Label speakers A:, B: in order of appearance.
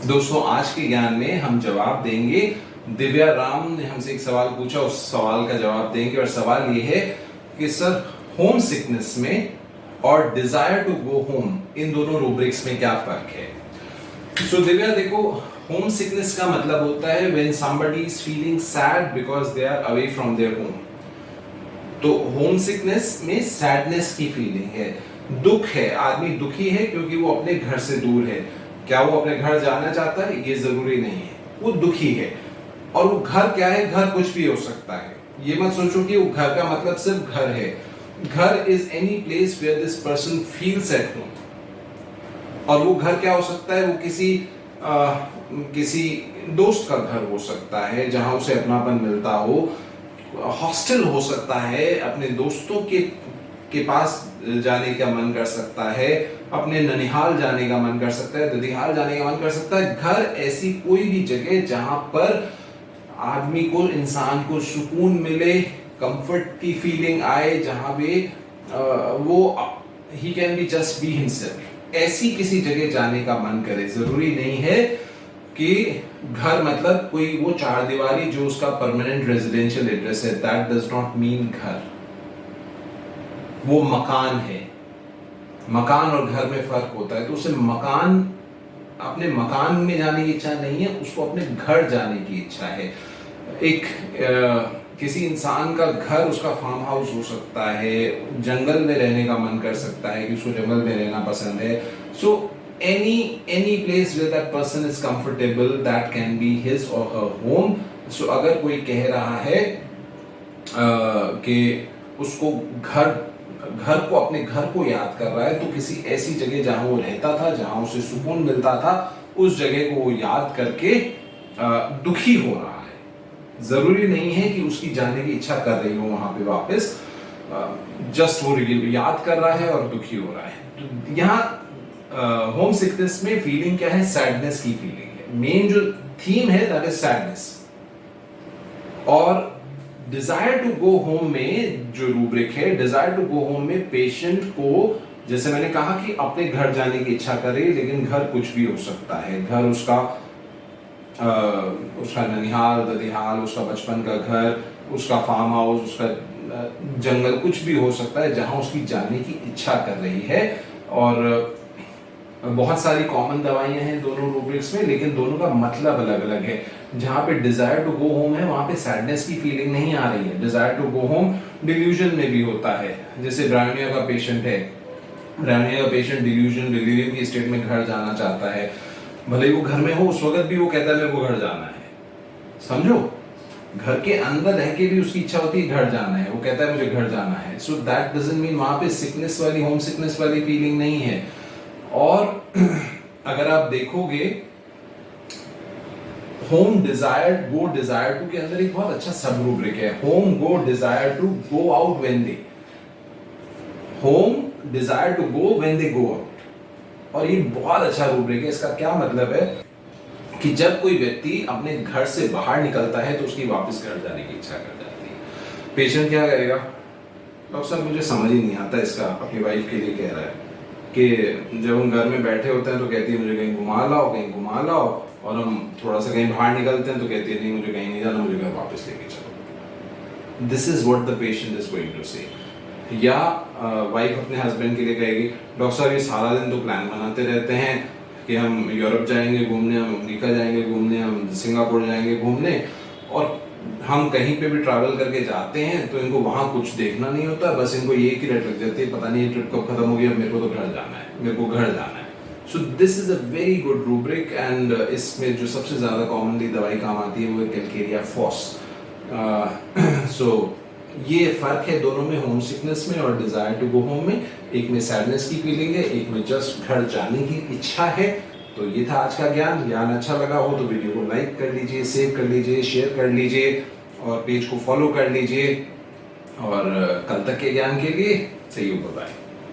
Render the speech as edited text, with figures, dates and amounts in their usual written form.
A: दोस्तों आज के ज्ञान में हम जवाब देंगे। दिव्या राम ने हमसे एक सवाल पूछा, उस सवाल का जवाब देंगे। और सवाल ये है कि सर, होम सिकनेस में और डिजायर टू गो होम, इन दोनों रूब्रिक्स में क्या फर्क है। सो दिव्या देखो, होम सिकनेस का मतलब होता है when somebody is feeling sad because they are away from their home. तो होम सिकनेस में सैडनेस की फीलिंग है, दुख है, आदमी दुखी है क्योंकि वो अपने घर से दूर है। क्या वो अपने घर जाना चाहता है? ये जरूरी नहीं है, वो दुखी है। और वो घर क्या है? घर कुछ भी हो सकता है। ये मत सोचो कि वो घर का मतलब सिर्फ घर है। घर is any place where this person feels at home. और वो घर क्या हो सकता है? वो किसी दोस्त का घर हो सकता है जहां उसे अपनापन मिलता हो। हॉस्टल हो सकता है, अपने दोस्तों के पास जाने का मन कर सकता है, अपने ननिहाल जाने का मन कर सकता है, ददिहाल जाने का मन कर सकता है। घर ऐसी कोई भी जगह जहां पर आदमी को, इंसान को सुकून मिले, कंफर्ट की फीलिंग आए, जहां पे वो he can be just be himself. ऐसी किसी जगह जाने का मन करे। जरूरी नहीं है कि घर मतलब कोई वो चार दीवारी जो उसका परमानेंट रेजिडेंशियल एड्रेस है। दैट डज नॉट मीन घर। वो मकान है। मकान और घर में फर्क होता है। तो उसे मकान, अपने मकान में जाने की इच्छा नहीं है, उसको अपने घर जाने की इच्छा है। किसी इंसान का घर उसका फार्म हाउस हो सकता है, जंगल में रहने का मन कर सकता है कि उसको जंगल में रहना पसंद है। सो any place where that person is comfortable, that can be his or her home. So अगर कोई कह रहा है कि उसको घर को, अपने घर को याद कर रहा है, तो किसी ऐसी जगह जहां वो रहता था, जहां उसे सुकून मिलता था, उस जगह को वो याद करके दुखी हो रहा है। जरूरी नहीं है कि उसकी जाने की इच्छा कर रही हो वहां पे वापस, जस्ट वो याद कर रहा है और दुखी हो रहा है। तो यहाँ होम सिकनेस में फीलिंग क्या है? सैडनेस की फीलिंग है। मेन जो थीम है दैट इज सैडनेस। और डिजायर टू गो होम में जो रूब्रिक है, डिजायर टू गो होम में पेशेंट को, जैसे मैंने कहा कि अपने घर जाने की इच्छा करे, लेकिन घर कुछ भी हो सकता है। घर उसका ननिहाल, ददिहाल, उसका बचपन का घर, उसका फार्म हाउस, उसका जंगल, कुछ भी हो सकता है जहां उसकी जाने की इच्छा कर रही है। और बहुत सारी कॉमन दवाइयां हैं दोनों रूब्रिक्स में, लेकिन दोनों का मतलब अलग अलग है। जहां पे डिजायर टू गो होम है, वहां पे सैडनेस की फीलिंग नहीं आ रही है। Desire to go home delusion में भी होता है। जैसे ब्रायनिया का पेशेंट है, ब्रायनिया का पेशेंट डिल्यूजन की स्टेट में घर जाना चाहता है। भले वो घर में हो, उस वक्त भी वो कहता है मेरे को घर जाना है। समझो, घर के अंदर रह के भी उसकी इच्छा होती है घर जाना है, वो कहता है मुझे घर जाना है। सो दैट डजंट मीन वहां पे सिकनेस वाली, होम सिकनेस वाली फीलिंग नहीं है। और अगर आप देखोगे, home desire go desire to के अंदर एक बहुत अच्छा सब रूब्रिक है। Home go desire to go out when they, home desire to go when they go out. और ये बहुत अच्छा रूब्रिक है। इसका क्या मतलब है कि जब कोई व्यक्ति अपने घर से बाहर निकलता है तो उसकी वापस घर जाने की इच्छा कर जाती है। पेशेंट क्या करेगा? डॉक्टर साहब मुझे समझ ही नहीं आता इसका, अपनी वाइफ के लिए कह रहा है कि जब हम घर में बैठे होते हैं तो कहती है मुझे कहीं घुमा लाओ, कहीं घुमा लाओ, और हम थोड़ा सा कहीं बाहर निकलते हैं तो कहती है नहीं मुझे कहीं नहीं जाना, मुझे घर वापस लेके चलो। This is what the patient is going to say. या वाइफ अपने हस्बैंड के लिए कहेगी, डॉक्टर साहब ये सारा दिन तो प्लान बनाते रहते हैं कि हम यूरोप जाएंगे घूमने, हम अमेरिका जाएंगे घूमने, हम सिंगापुर जाएंगे घूमने, और हम कहीं पे भी ट्रैवल करके जाते हैं तो इनको वहां कुछ देखना नहीं होता, बस इनको ये की रट लग जाती है, पता नहीं ट्रिप कब खत्म हो गया, मेरे को तो घर जाना है, मेरे को घर जाना है। So this is a very good rubric. And इसमें जो सबसे ज्यादा कॉमनली दवाई काम आती है वो है कैलकेरिया फॉस। सो ये फर्क है दोनों में, होम सिकनेस में और डिजायर टू गो होम में। एक में सैडनेस की फीलिंग है, एक में जस्ट घर जाने की इच्छा है। तो ये था आज का ज्ञान अच्छा लगा हो तो वीडियो को लाइक कर लीजिए, सेव कर लीजिए, शेयर कर लीजिए और पेज को फॉलो कर लीजिए। और कल तक के ज्ञान के लिए सही हो, बाय।